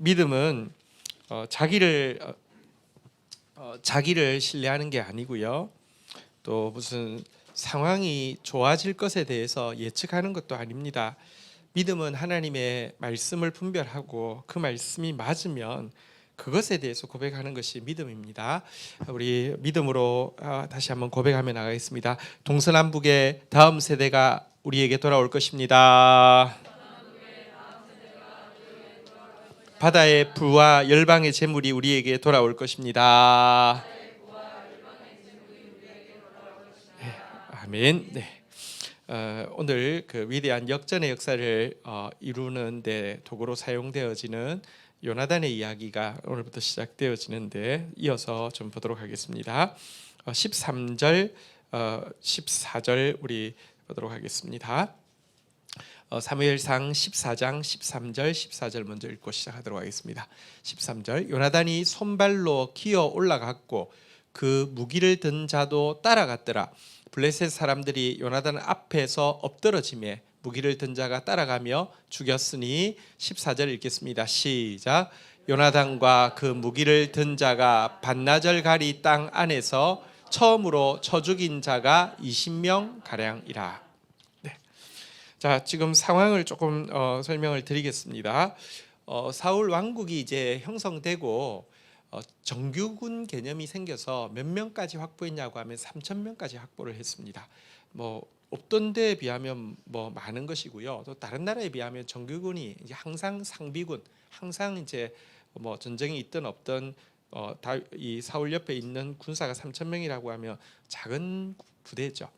믿음은 자기를 신뢰하는 게 아니고요. 또 무슨 상황이 좋아질 것에 대해서 예측하는 것도 아닙니다. 믿음은 하나님의 말씀을 분별하고 그 말씀이 맞으면 그것에 대해서 고백하는 것이 믿음입니다. 우리 믿음으로 다시 한번 고백하며 나가겠습니다. 동서남북의 다음 세대가 우리에게 돌아올 것입니다. 바다의 불과 열방의 재물이 우리에게 돌아올 것입니다. 네, 아멘. 네. 오늘 그 위대한 역전의 역사를 이루는데 도구로 사용되어지는 요나단의 이야기가 오늘부터 시작되어지는데 이어서 좀 보도록 하겠습니다. 13절, 14절 우리 보도록 하겠습니다. 사무엘상 14장 13절 14절 먼저 읽고 시작하도록 하겠습니다. 13절 요나단이 손발로 기어 올라갔고 그 무기를 든 자도 따라갔더라. 블레셋 사람들이 요나단 앞에서 엎드러지매 무기를 든 자가 따라가며 죽였으니 14절 읽겠습니다. 시작. 요나단과 그 무기를 든 자가 반나절 가리 땅 안에서 처음으로 쳐 죽인 자가 20명 가량이라. 자, 지금 상황을 조금 설명을 드리겠습니다. 사울 왕국이 이제 형성되고 정규군 개념이 생겨서 몇 명까지 확보했냐고 하면 3,000명까지 확보를 했습니다. 뭐 없던 데에 비하면 뭐 많은 것이고요. 또 다른 나라에 비하면 정규군이 이제 항상 상비군, 항상 이제 뭐 전쟁이 있든 없든 이 사울 옆에 있는 군사가 3,000명이라고 하면 작은 부대죠.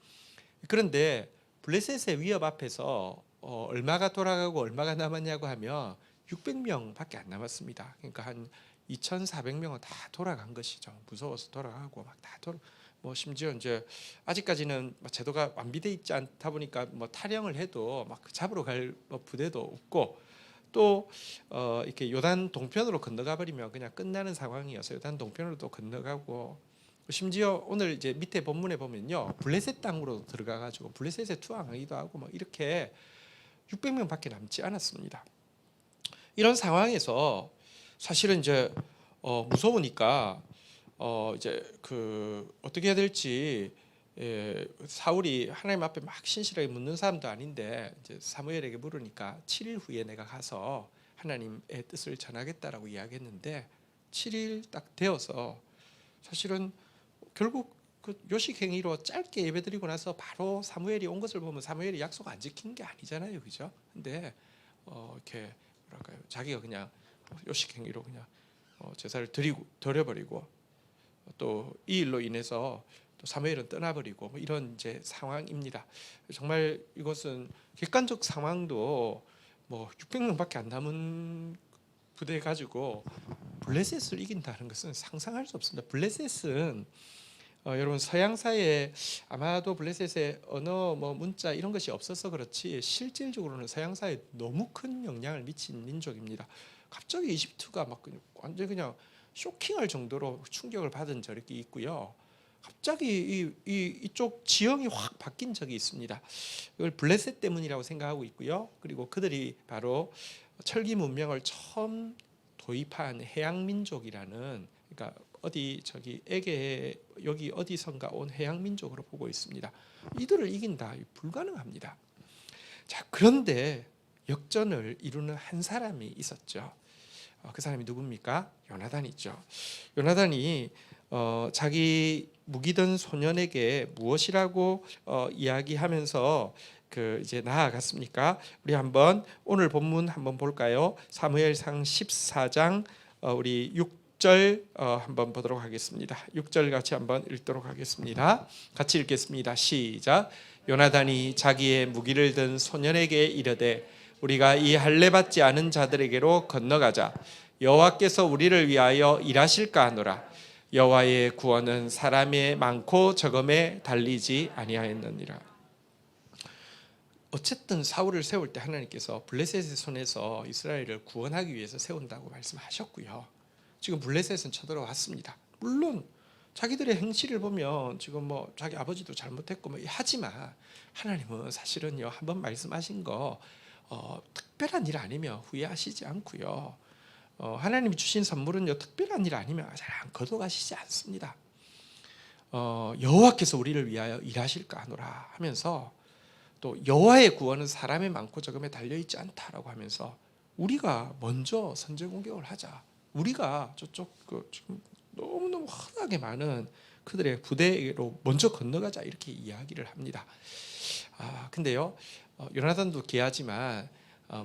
그런데 블레셋의 위협 앞에서 얼마가 돌아가고 얼마가 남았냐고 하면 600명밖에 안 남았습니다. 그러니까 한 2,400명은 다 돌아간 것이죠. 무서워서 돌아가고 막 다 뭐 심지어 이제 아직까지는 제도가 완비돼 있지 않다 보니까 뭐 탈영을 해도 막 잡으러 갈 부대도 없고 또 이렇게 요단 동편으로 건너가 버리면 그냥 끝나는 상황이어서 요단 동편으로 또 건너가고 심지어 오늘 이제 밑에 본문에 보면요 블레셋 땅으로 들어가가지고 블레셋에 투항하기도 하고 뭐 이렇게 600명밖에 남지 않았습니다. 이런 상황에서 사실은 이제 무서우니까 이제 그 어떻게 해야 될지 사울이 하나님 앞에 막 신실하게 묻는 사람도 아닌데 이제 사무엘에게 물으니까 7일 후에 내가 가서 하나님의 뜻을 전하겠다라고 이야기했는데 7일 딱 되어서 사실은 결국 그 요식행위로 짧게 예배드리고 나서 바로 사무엘이 온 것을 보면 사무엘이 약속 안 지킨 게 아니잖아요, 그죠? 근데 이렇게 뭐랄까요, 자기가 그냥 요식행위로 그냥 제사를 드려버리고 또 이 일로 인해서 또 사무엘은 떠나버리고 뭐 이런 이제 상황입니다. 정말 이것은 객관적 상황도 뭐 600명밖에 안 남은 부대 가지고 블레셋을 이긴다는 것은 상상할 수 없습니다. 블레셋은 여러분 서양사에 아마도 블레셋의 언어 뭐 문자 이런 것이 없어서 그렇지 실질적으로는 서양사에 너무 큰 영향을 미친 민족입니다. 갑자기 이집트가 막 완전 그냥 쇼킹할 정도로 충격을 받은 적이 있고요. 갑자기 이쪽 지형이 확 바뀐 적이 있습니다. 이걸 블레셋 때문이라고 생각하고 있고요. 그리고 그들이 바로 철기 문명을 처음 도입한 해양 민족이라는, 그러니까 어디 저기 에게 여기 어디선가 온 해양 민족으로 보고 있습니다. 이들을 이긴다 불가능합니다. 자, 그런데 역전을 이루는 한 사람이 있었죠. 그 사람이 누굽니까? 요나단이죠. 요나단이 자기 무기든 소년에게 무엇이라고 이야기하면서 그 이제 나아갔습니까? 우리 한번 오늘 본문 한번 볼까요? 사무엘상 14장 우리 6절 한번 보도록 하겠습니다. 6절 같이 한번 읽도록 하겠습니다. 같이 읽겠습니다. 시작. 요나단이 자기의 무기를 든 소년에게 이르되 우리가 이 할례 받지 않은 자들에게로 건너가자. 여호와께서 우리를 위하여 일하실까 하노라. 여호와의 구원은 사람의 많고 적음에 달리지 아니하였느니라. 어쨌든 사울을 세울 때 하나님께서 블레셋의 손에서 이스라엘을 구원하기 위해서 세운다고 말씀하셨고요. 지금 블레셋은 쳐들어왔습니다. 물론 자기들의 행실을 보면 지금 뭐 자기 아버지도 잘못했고 뭐 하지만 하나님은 사실은요 한번 말씀하신 거 특별한 일 아니면 후회하시지 않고요. 하나님이 주신 선물은요 특별한 일 아니면 잘 안 거둬가시지 않습니다. 여호와께서 우리를 위하여 일하실까 하노라 하면서 또 여호와의 구원은 사람의 많고 적음에 달려있지 않다라고 하면서 우리가 먼저 선제 공격을 하자. 우리가 저쪽 지금 너무너무 흔하게 많은 그들의 부대로 먼저 건너가자 이렇게 이야기를 합니다. 근데요 요나단도 귀하지만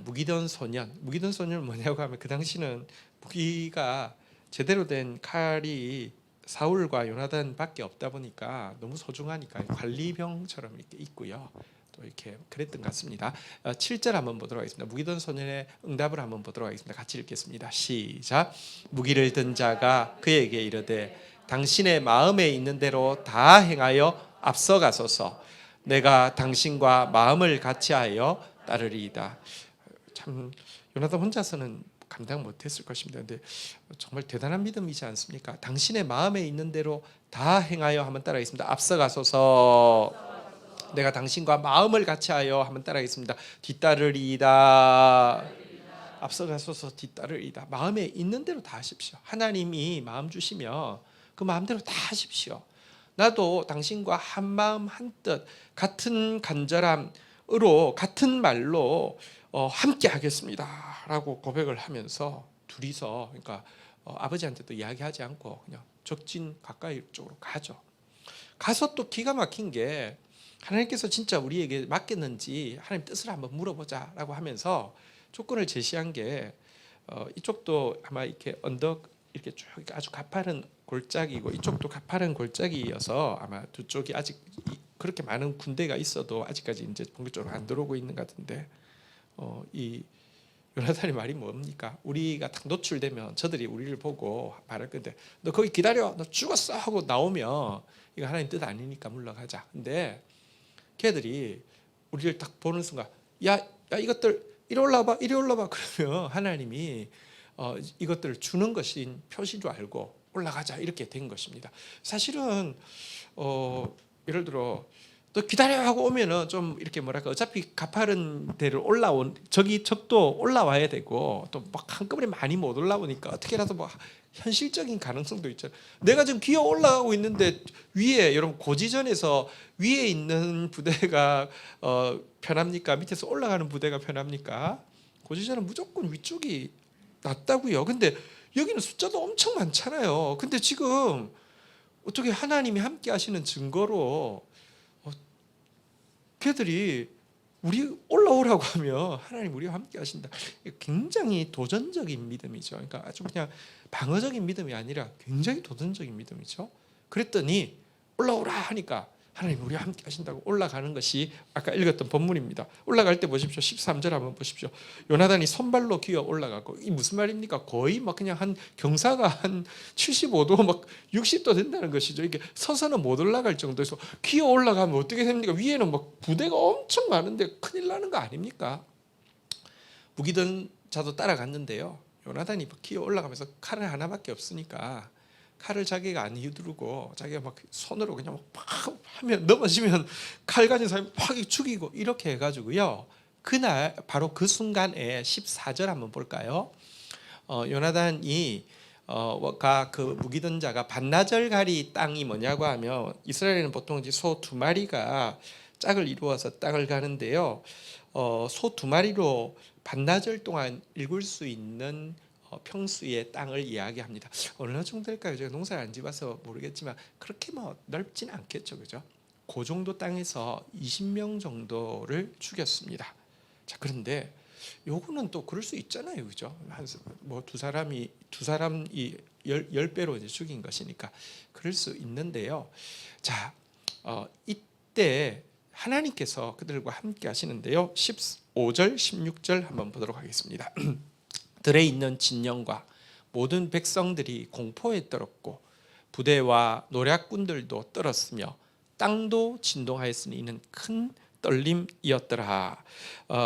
무기던 소년은 뭐냐고 하면 그 당시는 무기가 제대로 된 칼이 사울과 요나단밖에 없다 보니까 너무 소중하니까 관리병처럼 이렇게 있고요. 또 이렇게 그랬던 것 같습니다. 7절 한번 보도록 하겠습니다. 무기던 소년의 응답을 한번 보도록 하겠습니다. 같이 읽겠습니다. 시작. 무기를 든 자가 그에게 이르되 당신의 마음에 있는 대로 다 행하여 앞서가소서. 내가 당신과 마음을 같이하여 따르리이다. 참 요나단 혼자서는 감당 못했을 것입니다. 근데 정말 대단한 믿음이지 않습니까? 당신의 마음에 있는 대로 다 행하여 한번 따라하겠습니다. 앞서가소서. 내가 당신과 마음을 같이하여 한번 따라하겠습니다. 뒤따르리이다. 앞서가소서 뒤따르리이다. 마음에 있는 대로 다 하십시오. 하나님이 마음 주시면 그 마음대로 다 하십시오. 나도 당신과 한 마음 한 뜻 같은 간절함으로 같은 말로 함께 하겠습니다 라고 고백을 하면서 둘이서 그러니까 아버지한테도 이야기하지 않고 그냥 적진 가까이 쪽으로 가죠. 가서 또 기가 막힌 게 하나님께서 진짜 우리에게 맡겼는지 하나님 뜻을 한번 물어보자 라고 하면서 조건을 제시한 게 이쪽도 아마 이렇게 언덕 이렇게 쭉 아주 가파른 골짜기고 이쪽도 가파른 골짜기여서 아마 두 쪽이 아직 그렇게 많은 군대가 있어도 아직까지 이제 본격적으로 안 들어오고 있는 것 같은데 이 요나단의 말이 뭡니까? 우리가 딱 노출되면 저들이 우리를 보고 말할 건데 너 거기 기다려, 너 죽었어 하고 나오면 이거 하나님 뜻 아니니까 물러가자. 근데 걔들이 우리를 딱 보는 순간 야 이것들 이리 올라봐 그러면 하나님이 이것들을 주는 것인 표시인 줄 알고 올라가자 이렇게 된 것입니다. 사실은 예를 들어 또 기다려 하고 오면은 좀 이렇게 뭐랄까 어차피 가파른 데를 올라온 적도 올라와야 되고 또 막 한꺼번에 많이 못 올라오니까 어떻게라도 뭐 현실적인 가능성도 있죠. 내가 지금 기어 올라가고 있는데 위에 여러분 고지전에서 위에 있는 부대가 편합니까? 밑에서 올라가는 부대가 편합니까? 고지전은 무조건 위쪽이 낫다고요. 근데 여기는 숫자도 엄청 많잖아요. 근데 지금 어떻게 하나님이 함께 하시는 증거로 걔들이 우리 올라오라고 하면 하나님 우리와 함께 하신다. 굉장히 도전적인 믿음이죠. 그러니까 아주 그냥 방어적인 믿음이 아니라 굉장히 도전적인 믿음이죠. 그랬더니 올라오라 하니까 하나님 우리와 함께 하신다고 올라가는 것이 아까 읽었던 본문입니다. 올라갈 때 보십시오. 13절 한번 보십시오. 요나단이 손발로 기어 올라가고 이 무슨 말입니까? 거의 막 그냥 한 경사가 한 75도 막 60도 된다는 것이죠. 이게 서서는 못 올라갈 정도에서 기어 올라가면 어떻게 됩니까? 위에는 막 부대가 엄청 많은데 큰일 나는 거 아닙니까? 무기든 자도 따라갔는데요. 요나단이 기어 올라가면서 칼은 하나밖에 없으니까 칼을 자기가 안 휘두르고 자기가 막 손으로 그냥 막 하면 넘어지면 칼 가진 사람이 팍 죽이고 이렇게 해가지고요. 그날 바로 그 순간에 14절 한번 볼까요? 요나단이 그 무기던 자가 반나절 가리 땅이 뭐냐고 하면 이스라엘은 보통 이제 소 2마리가 짝을 이루어서 땅을 가는데요. 소 2마리로 반나절 동안 읽을 수 있는 평수의 땅을 이야기합니다. 어느 정도 될까요? 제가 농사를 안 지어서 모르겠지만 그렇게 뭐 넓진 않겠죠, 그죠? 그 정도 땅에서 20명 정도를 죽였습니다. 자, 그런데 요거는 또 그럴 수 있잖아요, 그죠? 뭐 두 사람이 10배로 이제 죽인 것이니까 그럴 수 있는데요. 자, 이때 하나님께서 그들과 함께 하시는데요. 15절, 16절 한번 보도록 하겠습니다. 들에 있는 진영과 모든 백성들이 공포에 떨었고 부대와 노략군들도 떨었으며 땅도 진동하였으니 이는 큰 떨림이었더라.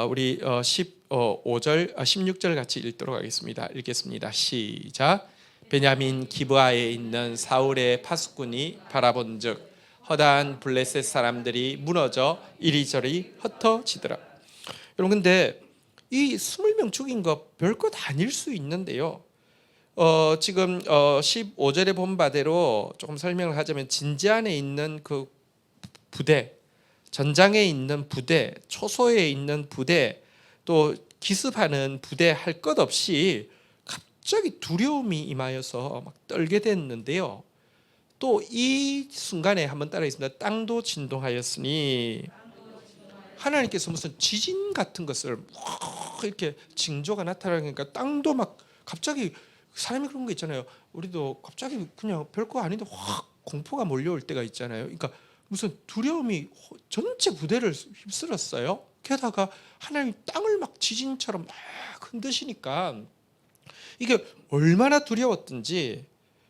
우리 15절, 16절 같이 읽도록 하겠습니다. 읽겠습니다. 시작. 베냐민 기브아에 있는 사울의 파수꾼이 바라본즉 허다한 블레셋 사람들이 무너져 이리저리 흩어지더라. 여러분 근데 이 20명 죽인 거 별것 아닐 수 있는데요. 지금 15절에 본 바대로 조금 설명을 하자면 진지 안에 있는 그 부대, 전장에 있는 부대, 초소에 있는 부대, 또 기습하는 부대 할 것 없이 갑자기 두려움이 임하여서 막 떨게 됐는데요. 또 이 순간에 한번 따라하겠습니다. 땅도 진동하였으니 하나님께서 무슨 지진 같은 것을 이렇게 징조가 나타나니까 땅도 막 갑자기 사람이 그런 거 있잖아요. 우리도 갑자기 그냥 별거 아닌데 확 공포가 몰려올 때가 있잖아요. 그러니까 무슨 두려움이 전체 부대를 휩쓸었어요. 게다가 하나님 땅을 막 지진처럼 막 흔드시니까 이게 얼마나 두려웠던지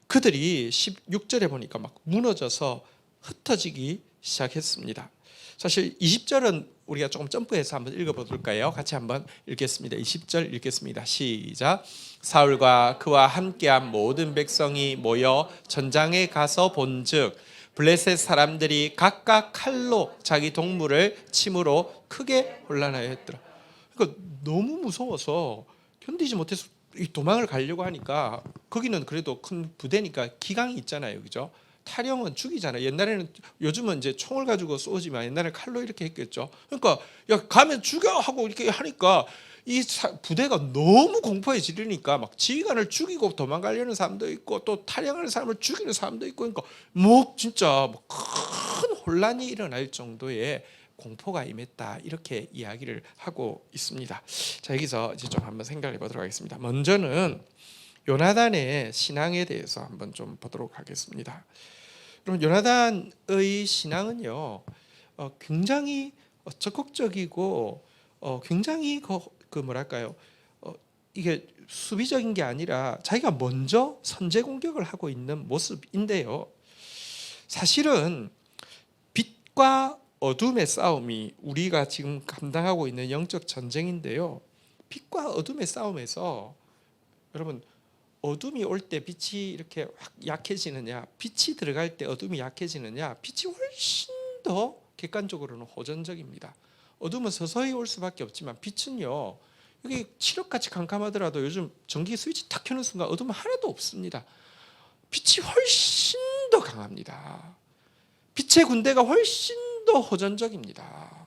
그들이 16절에 보니까 막 무너져서 흩어지기 시작했습니다. 사실 20절은 우리가 조금 점프해서 한번 읽어볼까요? 같이 한번 읽겠습니다. 20절 읽겠습니다. 시작. 사울과 그와 함께한 모든 백성이 모여 전장에 가서 본즉 블레셋 사람들이 각각 칼로 자기 동물을 침으로 크게 혼란하였더라. 그러니까 너무 무서워서 견디지 못해서 도망을 가려고 하니까 거기는 그래도 큰 부대니까 기강이 있잖아요, 그죠? 타령은 죽이잖아요. 옛날에는 요즘은 이제 총을 가지고 쏘지만 옛날에 칼로 이렇게 했겠죠. 그러니까 야 가면 죽여 하고 이렇게 하니까 이 부대가 너무 공포에 지르니까 막 지휘관을 죽이고 도망가려는 사람도 있고 또 탈영하는 사람을 죽이는 사람도 있고 그러니까 뭐 진짜 큰 혼란이 일어날 정도의 공포가 임했다 이렇게 이야기를 하고 있습니다. 자 여기서 이제 좀 한번 생각해 보도록 하겠습니다. 먼저는 요나단의 신앙에 대해서 한번 좀 보도록 하겠습니다. 여러분 요나단의 신앙은요 굉장히 적극적이고 굉장히 그 뭐랄까요 이게 수비적인 게 아니라 자기가 먼저 선제 공격을 하고 있는 모습인데요. 사실은 빛과 어둠의 싸움이 우리가 지금 감당하고 있는 영적 전쟁인데요. 빛과 어둠의 싸움에서 여러분 어둠이 올 때 빛이 이렇게 확 약해지느냐, 빛이 들어갈 때 어둠이 약해지느냐, 빛이 훨씬 더 객관적으로는 호전적입니다. 어둠은 서서히 올 수밖에 없지만 빛은요, 여기 칠흑같이 캄캄하더라도 요즘 전기 스위치 탁 켜는 순간 어둠은 하나도 없습니다. 빛이 훨씬 더 강합니다. 빛의 군대가 훨씬 더 호전적입니다.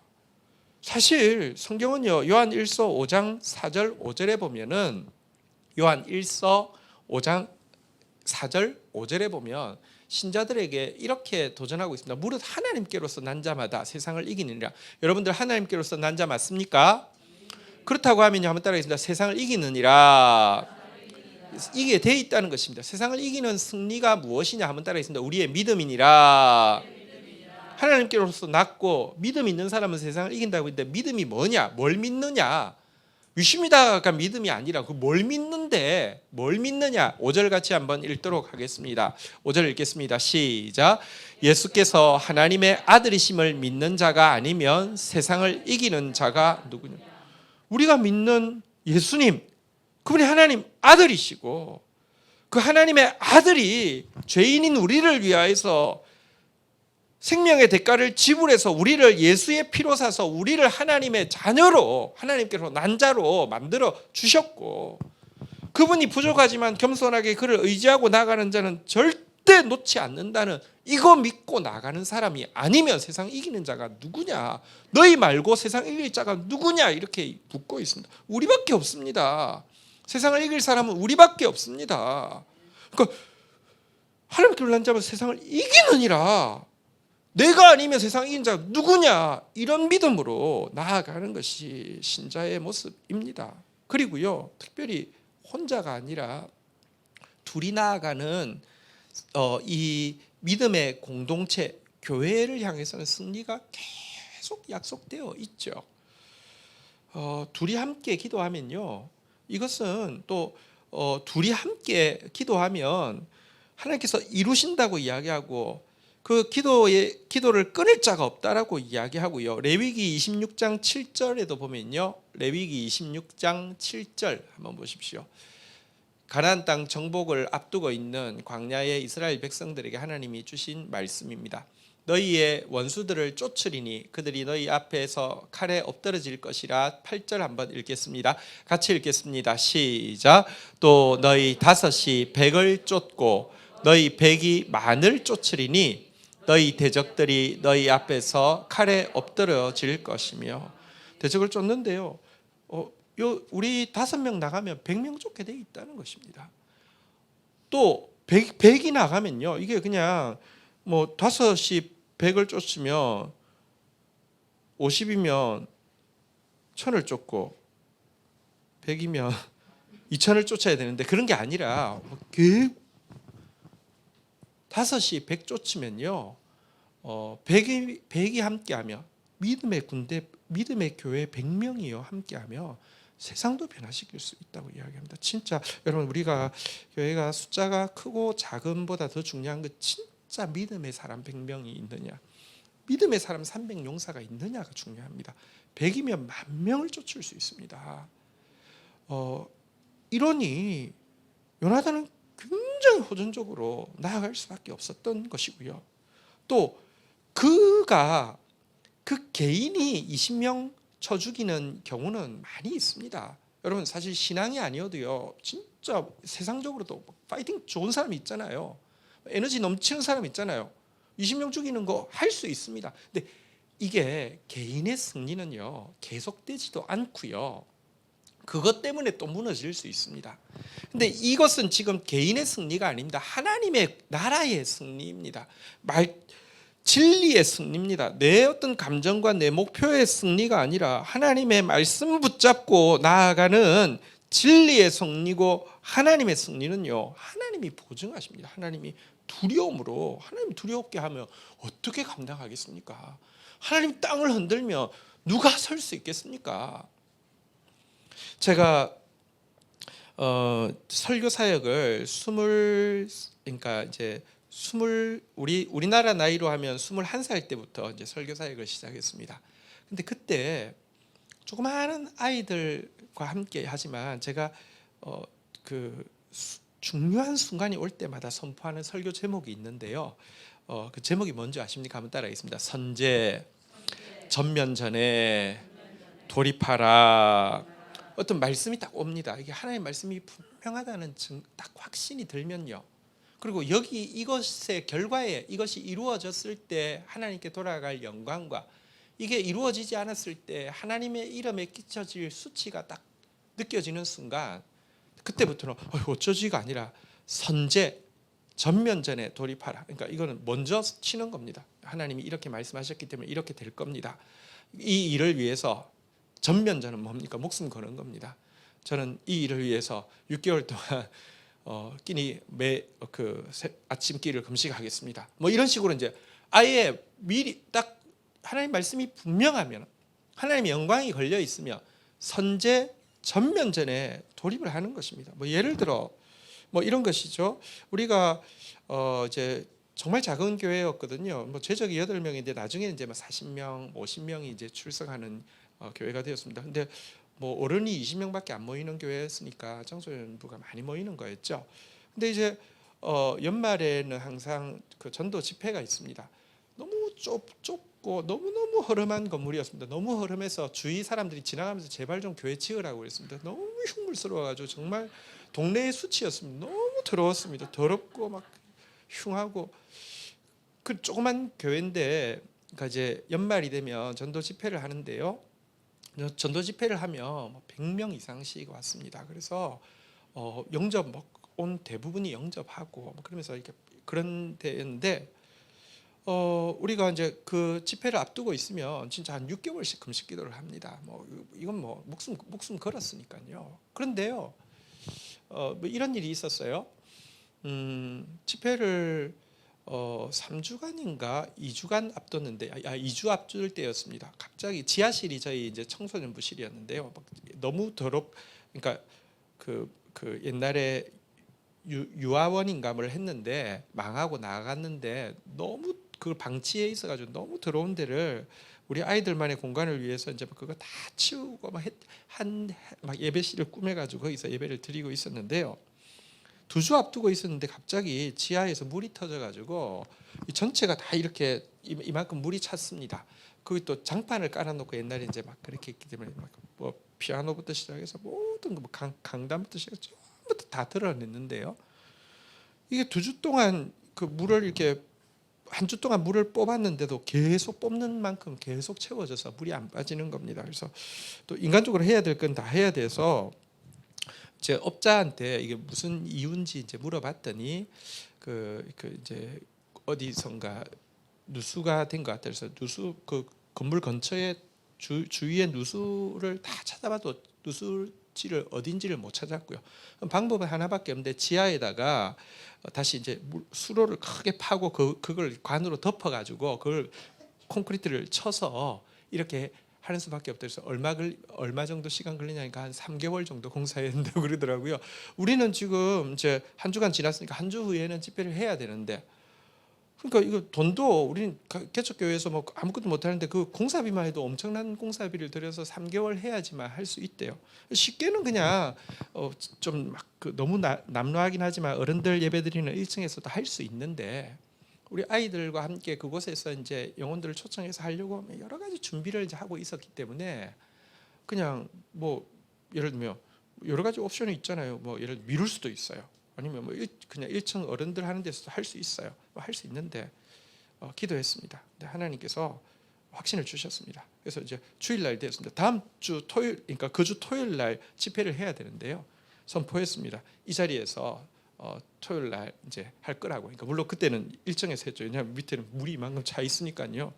사실 성경은요, 요한 1서 5장 4절 5절에 보면은 요한 1서 5장 4절 5절에 보면 신자들에게 이렇게 도전하고 있습니다. 무릇 하나님께로서 난 자마다 세상을 이기느니라. 여러분들 하나님께로서 난 자 맞습니까? 그렇다고 하면요 한번 따라하겠습니다. 세상을 이기느니라. 이게 돼 있다는 것입니다. 세상을 이기는 승리가 무엇이냐 한번 따라하겠습니다. 우리의 믿음이니라. 하나님께로서 낳고 믿음 있는 사람은 세상을 이긴다고 했는데 믿음이 뭐냐? 뭘 믿느냐? 유심히다가 믿음이 아니라 그 뭘 믿는데 뭘 믿느냐 5절 같이 한번 읽도록 하겠습니다. 5절 읽겠습니다. 시작. 예수께서 하나님의 아들이심을 믿는 자가 아니면 세상을 이기는 자가 누구냐? 우리가 믿는 예수님 그분이 하나님 아들이시고 그 하나님의 아들이 죄인인 우리를 위하여서 생명의 대가를 지불해서 우리를 예수의 피로 사서 우리를 하나님의 자녀로 하나님께로 난 자로 만들어 주셨고 그분이 부족하지만 겸손하게 그를 의지하고 나가는 자는 절대 놓지 않는다는 이거 믿고 나가는 사람이 아니면 세상 이기는 자가 누구냐? 너희 말고 세상 이길 자가 누구냐? 이렇게 묻고 있습니다. 우리밖에 없습니다. 세상을 이길 사람은 우리밖에 없습니다. 그러니까 하나님께로 난 자는 세상을 이기느니라. 내가 아니면 세상 이긴 자가 누구냐? 이런 믿음으로 나아가는 것이 신자의 모습입니다. 그리고요, 특별히 혼자가 아니라 둘이 나아가는 이 믿음의 공동체, 교회를 향해서는 승리가 계속 약속되어 있죠. 둘이 함께 기도하면요, 이것은 또 둘이 함께 기도하면 하나님께서 이루신다고 이야기하고 그 기도를 끊을 자가 없다라고 이야기하고요. 레위기 26장 7절에도 보면요. 레위기 26장 7절 한번 보십시오. 가나안 땅 정복을 앞두고 있는 광야의 이스라엘 백성들에게 하나님이 주신 말씀입니다. 너희의 원수들을 쫓으리니 그들이 너희 앞에서 칼에 엎드러질 것이라. 8절 한번 읽겠습니다. 같이 읽겠습니다. 시작. 또 너희 다섯이 백을 쫓고 너희 백이 만을 쫓으리니 너희 대적들이 너희 앞에서 칼에 엎드러질 것이며. 대적을 쫓는데요, 우리 5명 나가면 100명 쫓게 돼 있다는 것입니다. 또 100이 나가면요, 이게 그냥 뭐 5이 100을 쫓으면 50이면 1000을 쫓고 100이면 2000을 쫓아야 되는데 그런 게 아니라 5이 100 쫓으면요, 100이 함께하며 믿음의 군대, 믿음의 교회 100명이요 함께하며 세상도 변화시킬 수 있다고 이야기합니다. 진짜 여러분, 우리가 교회가 숫자가 크고 작음보다 더 중요한 건 진짜 믿음의 사람 100명이 있느냐, 믿음의 사람 300용사가 있느냐가 중요합니다. 100이면 10,000명을 쫓을 수 있습니다. 이러니 요나단은 굉장히 호전적으로 나아갈 수밖에 없었던 것이고요. 또 그가 그 개인이 20명 쳐 죽이는 경우는 많이 있습니다. 여러분, 사실 신앙이 아니어도요, 진짜 세상적으로도 파이팅 좋은 사람이 있잖아요. 에너지 넘치는 사람 있잖아요. 20명 죽이는 거 할 수 있습니다. 근데 이게 개인의 승리는요, 계속되지도 않고요, 그것 때문에 또 무너질 수 있습니다. 근데 이것은 지금 개인의 승리가 아닙니다. 하나님의 나라의 승리입니다. 진리의 승리입니다. 내 어떤 감정과 내 목표의 승리가 아니라 하나님의 말씀 붙잡고 나아가는 진리의 승리고, 하나님의 승리는요, 하나님이 보증하십니다. 하나님이 두려움으로, 하나님 두렵게 하면 어떻게 감당하겠습니까? 하나님 땅을 흔들면 누가 설 수 있겠습니까? 제가 설교 사역을 우리나라 나이로 하면 21살 때부터 이제 설교 사역을 시작했습니다. 근데 그때 조그마한 아이들과 함께 하지만 제가 중요한 순간이 올 때마다 선포하는 설교 제목이 있는데요. 그 제목이 뭔지 아십니까? 한번 따라하겠습니다. 선제, 전면전에 돌입하라. 어떤 말씀이 딱 옵니다. 이게 하나님의 말씀이 분명하다는 딱 확신이 들면요, 그리고 이것의 결과에 이것이 이루어졌을 때 하나님께 돌아갈 영광과, 이게 이루어지지 않았을 때 하나님의 이름에 끼쳐질 수치가 딱 느껴지는 순간, 그때부터는 어쩌지가 아니라 선제, 전면전에 돌입하라. 그러니까 이거는 먼저 치는 겁니다. 하나님이 이렇게 말씀하셨기 때문에 이렇게 될 겁니다. 이 일을 위해서 전면전은 뭡니까? 목숨 거는 겁니다. 저는 이 일을 위해서 6개월 동안 끼니 아침 끼를 금식하겠습니다. 뭐 이런 식으로 이제 아예 미리 딱 하나님 말씀이 분명하면, 하나님의 영광이 걸려 있으면 선제 전면전에 돌입을 하는 것입니다. 뭐 예를 들어 뭐 이런 것이죠. 우리가 이제 정말 작은 교회였거든요. 뭐 제적이 8명인데 나중에 이제 40명, 50명이 이제 출석하는 교회가 되었습니다. 근데 뭐 어른이 20명밖에 안 모이는 교회였으니까 청소년부가 많이 모이는 거였죠. 근데 이제 연말에는 항상 그 전도 집회가 있습니다. 너무 좁고 너무너무 허름한 건물이었습니다. 너무 허름해서 주위 사람들이 지나가면서 제발 좀 교회 지으라고 그랬습니다. 너무 흉물스러워가지고 정말 동네의 수치였습니다. 너무 더러웠습니다. 더럽고 막 흉하고, 그 조그만 교회인데, 그러니까 이제 연말이 되면 전도 집회를 하는데요. 전도 집회를 하면 100명 이상씩 왔습니다. 그래서 영접 온 대부분이 영접하고 그러면서 이렇게 그런 데인데, 우리가 이제 그 집회를 앞두고 있으면 진짜 한 6개월씩 금식 기도를 합니다. 뭐 이건 뭐 목숨 걸었으니까요. 그런데요, 뭐 이런 일이 있었어요. 집회를 3주간인가 2주간 앞뒀는데, 2주 앞둘 때였습니다. 갑자기 지하실이 저희 이제 청소년부실이었는데요. 너무 그러니까 그 옛날에 유아원인가 뭘 했는데 망하고 나갔는데, 너무 그 방치해 있어가지고 너무 더러운 데를 우리 아이들만의 공간을 위해서 이제 그거 다 치우고 막 예배실을 꾸며가지고 거기서 예배를 드리고 있었는데요. 두 주 앞두고 있었는데 갑자기 지하에서 물이 터져가지고 이 전체가 다 이렇게 이만큼 물이 찼습니다. 거기 또 장판을 깔아놓고 옛날에 이제 막 그렇게 했기 때문에 막 뭐 피아노부터 시작해서 모든 뭐 강단부터 시작해서 전부 다 드러냈는데요. 이게 두 주 동안 그 물을 이렇게 한 주 동안 물을 뽑았는데도 계속 뽑는 만큼 계속 채워져서 물이 안 빠지는 겁니다. 그래서 또 인간적으로 해야 될 건 다 해야 돼서 제 업자한테 이게 무슨 이유인지 이제 물어봤더니 그 이제 어디선가 누수가 된 것 같아요. 그래서 누수 그 건물 근처에 주위에 누수를 다 찾아봐도 누수지를 어딘지를 못 찾았고요. 방법은 하나밖에 없는데 지하에다가 다시 이제 수로를 크게 파고 그걸 관으로 덮어가지고 그걸 콘크리트를 쳐서 이렇게 하는 수밖에 없다. 그래서 얼마 정도 시간 걸리냐니까 한 3개월 정도 공사해야 된다고 그러더라고요. 우리는 지금 이제 한 주간 지났으니까 한 주 후에는 집회를 해야 되는데, 그러니까 이거 돈도 우리는 개척교회에서 뭐 아무것도 못 하는데 그 공사비만 해도 엄청난 공사비를 들여서 3개월 해야지만 할 수 있대요. 쉽게는 그냥 좀 막 너무 남루하긴 하지만 어른들 예배드리는 1층에서도 할 수 있는데, 우리 아이들과 함께 그곳에서 이제 영혼들을 초청해서 하려고 하면 여러 가지 준비를 이제 하고 있었기 때문에 그냥 뭐 예를 들면 여러 가지 옵션이 있잖아요. 뭐 예를 들어 미룰 수도 있어요. 아니면 뭐 그냥 1층 어른들 하는 데서도 할 수 있어요. 할 수 있는데 기도했습니다. 근데 하나님께서 확신을 주셨습니다. 그래서 이제 주일날 되었습니다. 다음 주 토요일, 그러니까 그 주 토요일 날 집회를 해야 되는데요. 선포했습니다. 이 자리에서 토요일 날 이제 할 거라고. 그러니까 물론 그때는 일정에서 했죠. 왜냐하면 밑에는 물이 이만큼 차 있으니까요.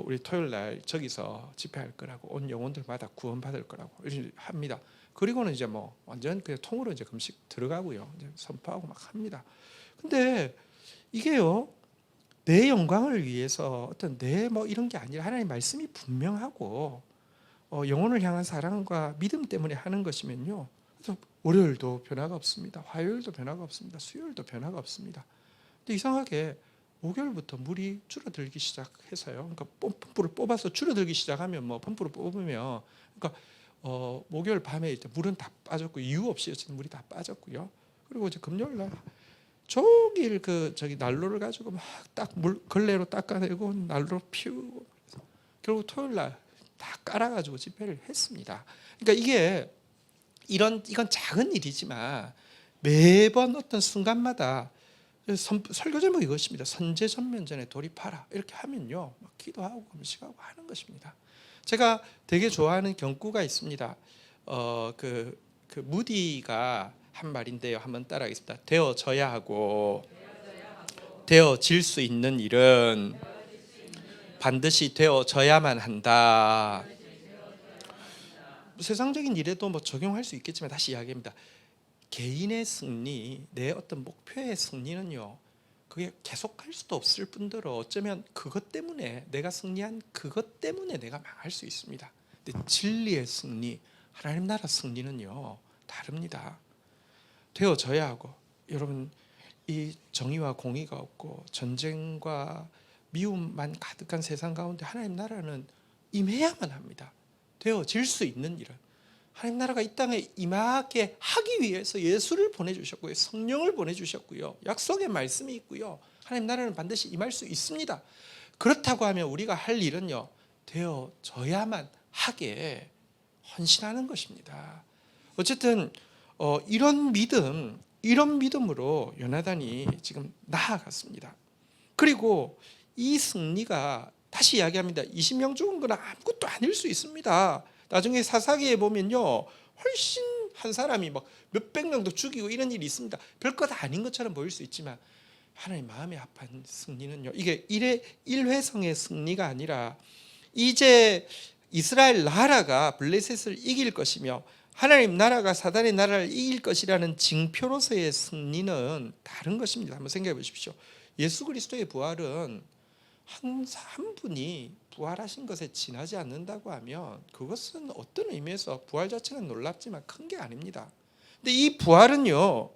우리 토요일 날 저기서 집회할 거라고, 온 영혼들마다 구원받을 거라고 이렇게 합니다. 그리고는 이제 뭐 완전 그냥 통으로 이제 금식 들어가고요. 이제 선포하고 막 합니다. 근데 이게요, 내 영광을 위해서 어떤 내 뭐 이런 게 아니라 하나님 말씀이 분명하고 영혼을 향한 사랑과 믿음 때문에 하는 것이면요. 그래서 월요일도 변화가 없습니다. 화요일도 변화가 없습니다. 수요일도 변화가 없습니다. 근데 이상하게 목요일부터 물이 줄어들기 시작해서요. 그러니까 펌프를 뽑아서 줄어들기 시작하면 뭐 펌프를 뽑으면 그러니까 목요일 밤에 일단 물은 다 빠졌고 이유 없이 물이 다 빠졌고요. 그리고 이제 금요일 날 종일 저기 난로를 가지고 막 딱 물 걸레로 닦아내고 난로 피우고 결국 토요일 날 다 깔아가지고 집회를 했습니다. 그러니까 이건 작은 일이지만 매번 어떤 순간마다 설교 제목이 이것입니다. 선제전면전에 돌입하라. 이렇게 하면요, 막 기도하고 금식하고 하는 것입니다. 제가 되게 좋아하는 경구가 있습니다. 그 무디가 한 말인데요. 한번 따라하겠습니다. 되어져야 하고 되어질 수 있는 일은 반드시 되어져야만 한다. 세상적인 일에도 뭐 적용할 수 있겠지만 다시 이야기합니다. 개인의 승리, 내 어떤 목표의 승리는요, 그게 계속할 수도 없을 뿐더러 어쩌면 그것 때문에 내가 승리한 그것 때문에 내가 망할 수 있습니다. 근데 진리의 승리, 하나님 나라 승리는요 다릅니다. 되어져야 하고, 여러분 이 정의와 공의가 없고 전쟁과 미움만 가득한 세상 가운데 하나님 나라는 임해야만 합니다. 되어질 수 있는 일은 하나님 나라가 이 땅에 임하게 하기 위해서 예수를 보내주셨고요, 성령을 보내주셨고요, 약속의 말씀이 있고요, 하나님 나라는 반드시 임할 수 있습니다. 그렇다고 하면 우리가 할 일은요, 되어져야만 하게 헌신하는 것입니다. 어쨌든 이런 믿음으로 요나단이 지금 나아갔습니다. 그리고 이 승리가 다시 이야기합니다. 20명 죽은 건 아무것도 아닐 수 있습니다. 나중에 사사기에 보면요, 훨씬 한 사람이 막 몇백 명도 죽이고 이런 일이 있습니다. 별것 아닌 것처럼 보일 수 있지만 하나님 마음에 합한 승리는요, 이게 일회성의 승리가 아니라 이제 이스라엘 나라가 블레셋을 이길 것이며 하나님 나라가 사단의 나라를 이길 것이라는 징표로서의 승리는 다른 것입니다. 한번 생각해 보십시오. 예수 그리스도의 부활은 한 분이 부활하신 것에 지나지 않는다고 하면 그것은 어떤 의미에서 부활 자체는 놀랍지만 큰 게 아닙니다. 근데 이 부활은요,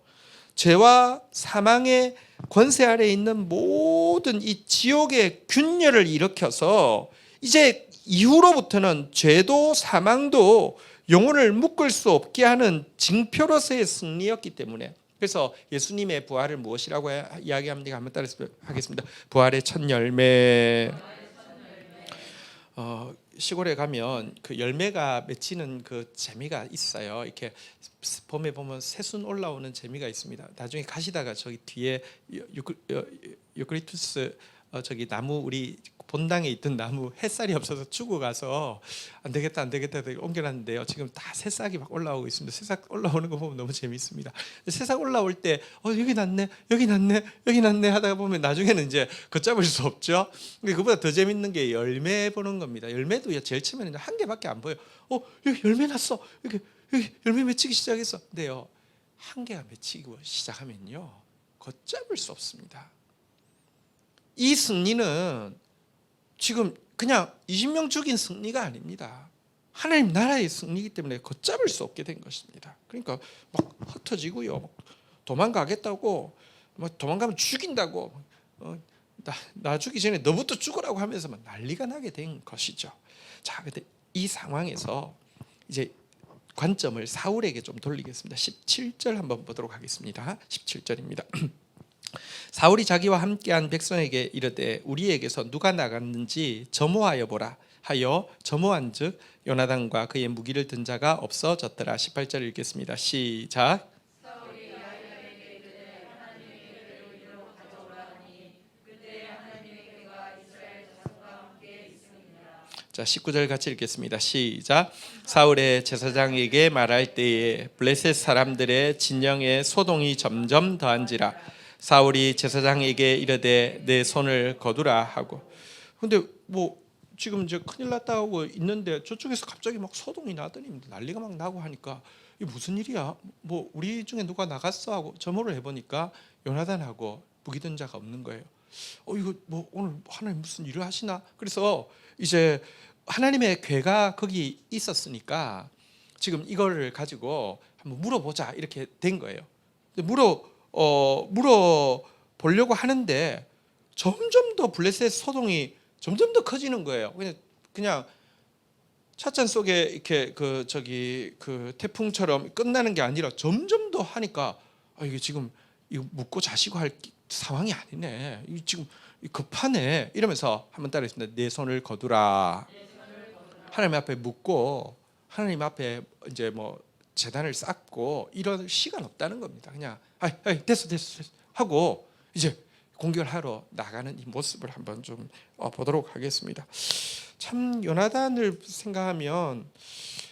죄와 사망의 권세 아래에 있는 모든 이 지옥의 균열을 일으켜서 이제 이후로부터는 죄도 사망도 영혼을 묶을 수 없게 하는 징표로서의 승리였기 때문에 그래서 예수님의 부활을 무엇이라고 이야기합니까? 한번 따라서 하겠습니다. 부활의 첫 열매. 시골에 가면 그 열매가 맺히는 그 재미가 있어요. 이렇게 봄에 보면 새순 올라오는 재미가 있습니다. 나중에 가시다가 저기 뒤에 유크리투스 저기 나무, 우리 본당에 있던 나무 햇살이 없어서 죽어가서 안 되겠다 옮겨놨는데요. 지금 다 새싹이 막 올라오고 있습니다. 새싹 올라오는 거 보면 너무 재미있습니다. 새싹 올라올 때 여기 났네 하다가 보면 나중에는 이제 걷잡을 수 없죠. 근데 그보다 더 재밌는 게 열매 보는 겁니다. 열매도 제일 처음에는 한 개밖에 안 보여. 여기 열매 났어. 여기 열매 맺히기 시작했어. 근데요, 한 개가 맺히기 시작하면요, 걷잡을 수 없습니다. 이 승리는 지금 그냥 20명 죽인 승리가 아닙니다. 하나님 나라의 승리이기 때문에 걷잡을 수 없게 된 것입니다. 그러니까 막 흩어지고요, 막 도망가겠다고, 막 도망가면 죽인다고, 나 죽기 전에 너부터 죽으라고 하면서 막 난리가 나게 된 것이죠. 자, 근데 이 상황에서 이제 관점을 사울에게 좀 돌리겠습니다. 17절 한번 보도록 하겠습니다. 17절입니다. 사울이 자기와 함께한 백성에게 이르되 우리에게서 누가 나갔는지 점호하여 보라 하여 점호한즉 요나단과 그의 무기를 든 자가 없어졌더라. 18절 읽겠습니다. 시작. 자, 19절 같이 읽겠습니다. 시작. 사울의 제사장에게 말할 때에 블레셋 사람들의 진영에 소동이 점점 더한지라. 사울이 제사장에게 이르되 내 손을 거두라 하고. 근데 뭐 지금 이제 큰일 났다 하고 있는데 저쪽에서 갑자기 막 소동이 나더니 난리가 막 나고 하니까 이게 무슨 일이야? 뭐 우리 중에 누가 나갔어 하고 점호를 해보니까 요나단하고 무기든 자가 없는 거예요. 이거 뭐 오늘 하나님 무슨 일을 하시나? 그래서 이제 하나님의 괴가 거기 있었으니까 지금 이거를 가지고 한번 물어보자 이렇게 된 거예요. 물어 보려고 하는데 점점 더 블레셋 소동이 점점 더 커지는 거예요. 그냥 찻잔 속에 이렇게 그 태풍처럼 끝나는 게 아니라 점점 더 하니까 이게 지금 이거 묻고 자시고 할 상황이 아니네. 이 지금 급하네. 이러면서 한번 따라했습니다. 내 손을 거두라. 하나님 앞에 묻고 하나님 앞에 이제 뭐 제단을 쌓고 이런 시간 없다는 겁니다. 그냥 됐어 하고 이제 공격을 하러 나가는 이 모습을 한번 좀 보도록 하겠습니다. 참 요나단을 생각하면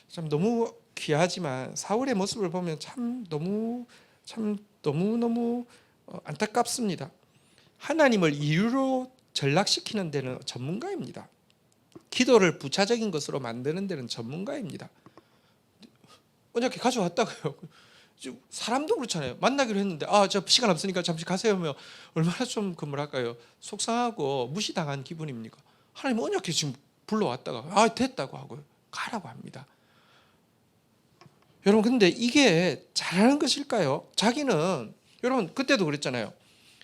참 너무 귀하지만 사울의 모습을 보면 참 너무 안타깝습니다. 하나님을 이유로 전락시키는 데는 전문가입니다. 기도를 부차적인 것으로 만드는 데는 전문가입니다. 언약궤 가져왔다고요. 사람도 그렇잖아요. 만나기로 했는데 저 시간 없으니까 잠시 가세요 하면 얼마나 좀 뭐랄까요, 속상하고 무시당한 기분입니까? 하나님 언약궤 지금 불러왔다가 됐다고 하고요, 가라고 합니다. 여러분, 근데 이게 잘하는 것일까요? 자기는, 여러분 그때도 그랬잖아요.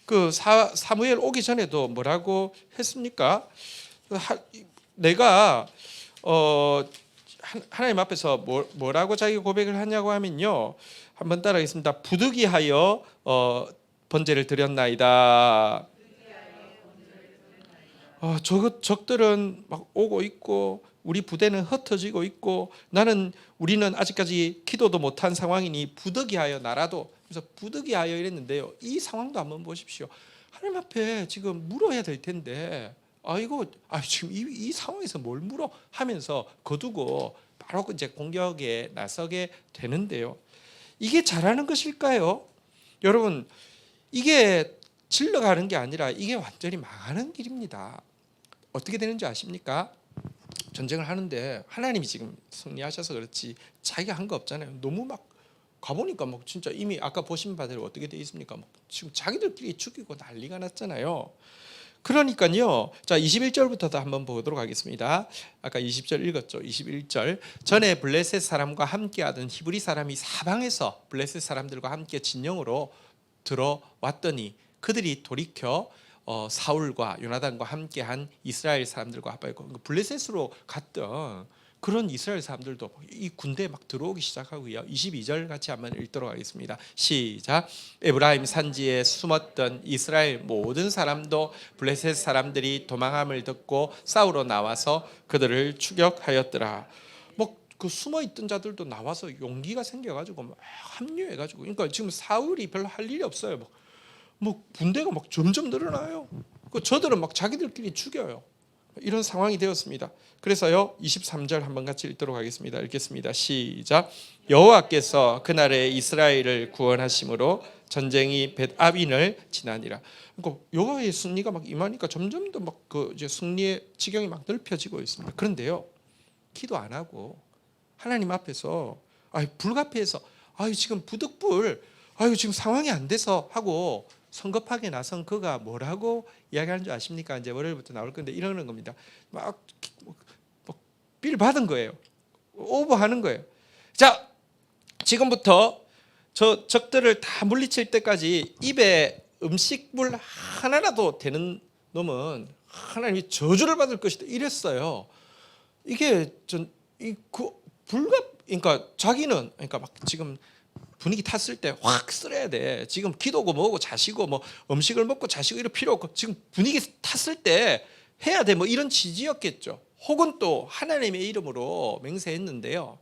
그 사무엘 오기 전에도 뭐라고 했습니까? 내가 하나님 앞에서 뭐라고 자기 고백을 하냐고 하면요, 한번 따라하겠습니다. 부득이하여 번제를 드렸나이다. 적들은 막 오고 있고 우리 부대는 흩어지고 있고 우리는 아직까지 기도도 못한 상황이니 부득이하여 나라도, 그래서 부득이하여 이랬는데요, 이 상황도 한번 보십시오. 하나님 앞에 지금 물어야 될 텐데 지금 이 상황에서 뭘 물어 하면서 거두고 바로 이제 공격에 나서게 되는데요. 이게 잘하는 것일까요? 여러분, 이게 질러가는 게 아니라 이게 완전히 망하는 길입니다. 어떻게 되는지 아십니까? 전쟁을 하는데 하나님이 지금 승리하셔서 그렇지 자기가 한 거 없잖아요. 너무 막 가보니까 막 진짜 이미 아까 보신 바대로 어떻게 돼 있습니까? 막 지금 자기들끼리 죽이고 난리가 났잖아요. 그러니까요. 자, 21절부터도 한번 보도록 하겠습니다. 아까 20절 읽었죠. 21절. 전에 블레셋 사람과 함께하던 히브리 사람이 사방에서 블레셋 사람들과 함께 진영으로 들어왔더니 그들이 돌이켜 사울과 요나단과 함께한 이스라엘 사람들과 합하였고, 블레셋으로 갔던 그런 이스라엘 사람들도 이 군대에 막 들어오기 시작하고요. 22절 같이 한번 읽도록 하겠습니다. 시작. 에브라임 산지에 숨었던 이스라엘 모든 사람도 블레셋 사람들이 도망함을 듣고 싸우러 나와서 그들을 추격하였더라. 뭐 그 숨어 있던 자들도 나와서 용기가 생겨가지고 막 합류해가지고, 그러니까 지금 사울이 별로 할 일이 없어요. 뭐 군대가 막 점점 늘어나요. 그 저들은 막 자기들끼리 죽여요. 이런 상황이 되었습니다. 그래서요 23절 한번 같이 읽도록 하겠습니다. 읽겠습니다. 시작. 여호와께서 그날에 이스라엘을 구원하심으로 전쟁이 벳아빈을 지나니라. 그러니까 여호와의 승리가 막 임하니까 점점 더 막 그 이제 승리의 지경이 막 넓혀지고 있습니다. 그런데요 기도 안 하고 하나님 앞에서 불가피해서 지금 부득불 지금 상황이 안 돼서 하고 성급하게 나선 그가 뭐라고 이야기하는 줄 아십니까? 이제 월요일부터 나올 건데 이러는 겁니다. 막 빌 받은 거예요. 오버하는 거예요. 자, 지금부터 저 적들을 다 물리칠 때까지 입에 음식물 하나라도 되는 놈은 하나님이 저주를 받을 것이다. 이랬어요. 이게 그러니까 자기는 그러니까 막 지금 분위기 탔을 때 확 쓸어야 돼. 지금 기도고 뭐고 자시고 뭐 음식을 먹고 자시고 이럴 필요 없고 지금 분위기 탔을 때 해야 돼. 뭐 이런 취지였겠죠. 혹은 또 하나님의 이름으로 맹세했는데요.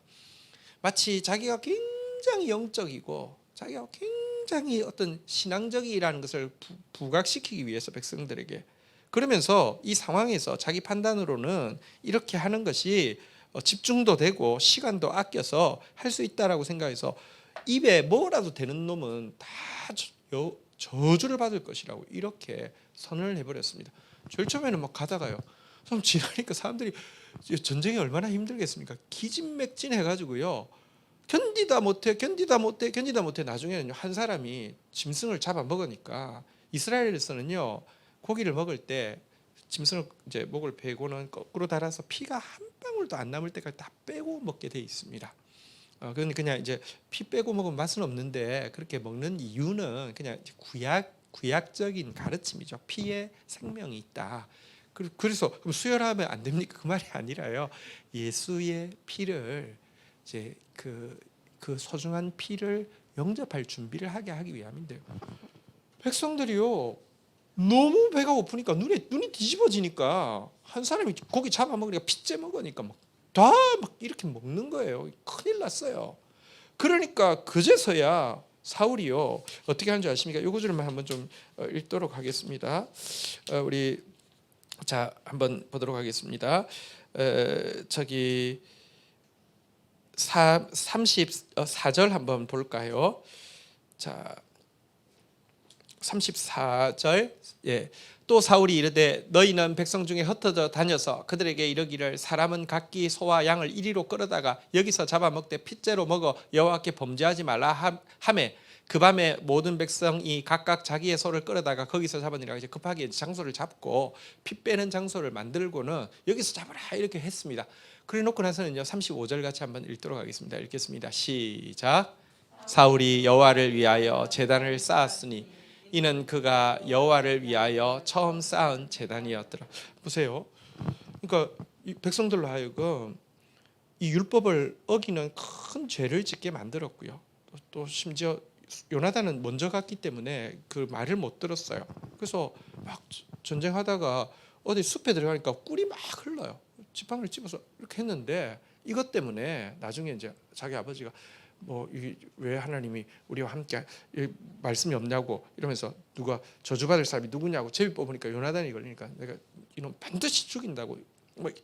마치 자기가 굉장히 영적이고 자기가 굉장히 어떤 신앙적이라는 것을 부각시키기 위해서 백성들에게 그러면서 이 상황에서 자기 판단으로는 이렇게 하는 것이 집중도 되고 시간도 아껴서 할 수 있다라고 생각해서 입에 뭐라도 되는 놈은 다 저주를 받을 것이라고 이렇게 선언을 해버렸습니다. 제일 처음에는 막 가다가요. 좀 지나니까 사람들이 전쟁이 얼마나 힘들겠습니까? 기진맥진해가지고요. 견디다 못해 나중에는 한 사람이 짐승을 잡아먹으니까 이스라엘에서는요 고기를 먹을 때 짐승을 이제 목을 베고는 거꾸로 달아서 피가 한 방울도 안 남을 때까지 다 빼고 먹게 돼 있습니다. 그건 그냥 이제 피 빼고 먹으면 맛은 없는데 그렇게 먹는 이유는 그냥 구약적인 가르침이죠. 피에 생명이 있다. 그래서 그럼 수혈하면 안 됩니까? 그 말이 아니라요. 예수의 피를 이제 그 소중한 피를 영접할 준비를 하기 위함인데요. 백성들이요 너무 배가 고프니까 눈이 뒤집어지니까 한 사람이 고기 잡아먹으니까 피째 먹으니까 막 다 막 이렇게 먹는 거예요. 큰일 났어요. 그러니까 그제서야 사울이요 어떻게 하는 줄 아십니까? 이 구절만 한번 좀 읽도록 하겠습니다. 우리 자 한번 보도록 하겠습니다. 저기 34절 한번 볼까요? 자 34절. 예. 또 사울이 이르되 너희는 백성 중에 흩어져 다녀서 그들에게 이르기를 사람은 각기 소와 양을 이리로 끌어다가 여기서 잡아먹되 핏째로 먹어 여호와께 범죄하지 말라 하매 그 밤에 모든 백성이 각각 자기의 소를 끌어다가 거기서 잡으니라. 이제 급하게 장소를 잡고 피 빼는 장소를 만들고는 여기서 잡으라 이렇게 했습니다. 그래 놓고 나서는요 35절 같이 한번 읽도록 하겠습니다. 읽겠습니다. 시작. 사울이 여호와를 위하여 제단을 쌓았으니 이는 그가 여호와를 위하여 처음 쌓은 제단이었더라. 보세요. 그러니까 이 백성들로 하여금 이 율법을 어기는 큰 죄를 짓게 만들었고요. 또 심지어 요나단은 먼저 갔기 때문에 그 말을 못 들었어요. 그래서 막 전쟁하다가 어디 숲에 들어가니까 꿀이 막 흘러요. 지팡이를 집어서 이렇게 했는데 이것 때문에 나중에 이제 자기 아버지가 왜 하나님이 우리와 함께 말씀이 없냐고 이러면서 누가 저주받을 사람이 누구냐고 제비 뽑으니까 요나단이 걸리니까 내가 이놈 반드시 죽인다고.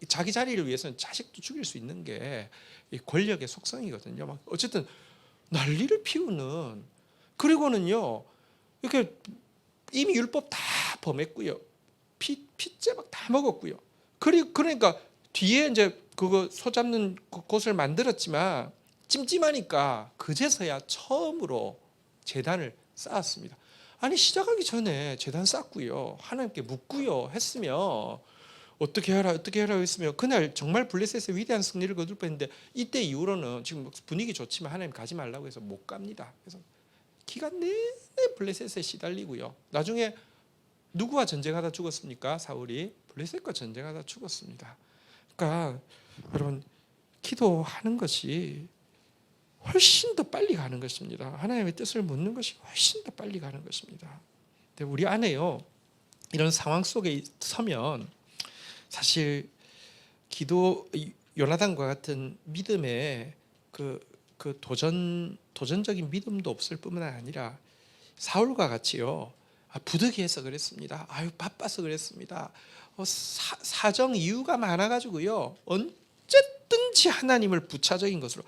자기 자리를 위해서는 자식도 죽일 수 있는 게 권력의 속성이거든요. 막 어쨌든 난리를 피우는. 그리고는요 이렇게 이미 율법 다 범했고요. 피째 막 다 먹었고요. 그러니까 뒤에 이제 그거 소 잡는 곳을 만들었지만 찜찜하니까 그제서야 처음으로 제단을 쌓았습니다. 아니 시작하기 전에 제단 쌓고요 하나님께 묻고요 했으면 어떻게 해라 했으면 그날 정말 블레셋의 위대한 승리를 거둘 뻔했는데 이때 이후로는 지금 분위기 좋지만 하나님 가지 말라고 해서 못 갑니다. 그래서 기간 내내 블레셋에 시달리고요. 나중에 누구와 전쟁하다 죽었습니까? 사울이 블레셋과 전쟁하다 죽었습니다. 그러니까 여러분 기도하는 것이 훨씬 더 빨리 가는 것입니다. 하나님의 뜻을 묻는 것이 훨씬 더 빨리 가는 것입니다. 근데 우리 안에요, 이런 상황 속에 서면 사실 요나단과 같은 믿음의 그 도전적인 믿음도 없을 뿐만 아니라 사울과 같이요, 부득이해서 그랬습니다. 바빠서 그랬습니다. 사정 이유가 많아가지고요, 언제든지 하나님을 부차적인 것으로,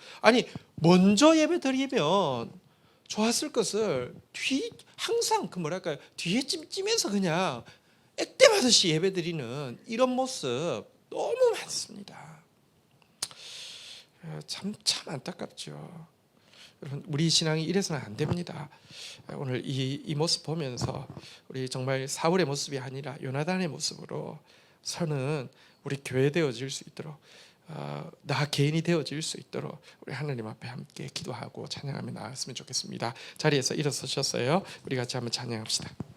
먼저 예배 드리면 좋았을 것을 항상 뒤에 찜찜해서 그냥 액땜하듯이 예배 드리는 이런 모습 너무 많습니다. 참 안타깝죠. 여러분, 우리 신앙이 이래서는 안 됩니다. 오늘 이 모습 보면서 우리 정말 사울의 모습이 아니라 요나단의 모습으로 서는 우리 교회 되어질 수 있도록, 나 개인이 되어질 수 있도록 우리 하나님 앞에 함께 기도하고 찬양하며 나았으면 좋겠습니다. 자리에서 일어서셨어요. 우리 같이 한번 찬양합시다.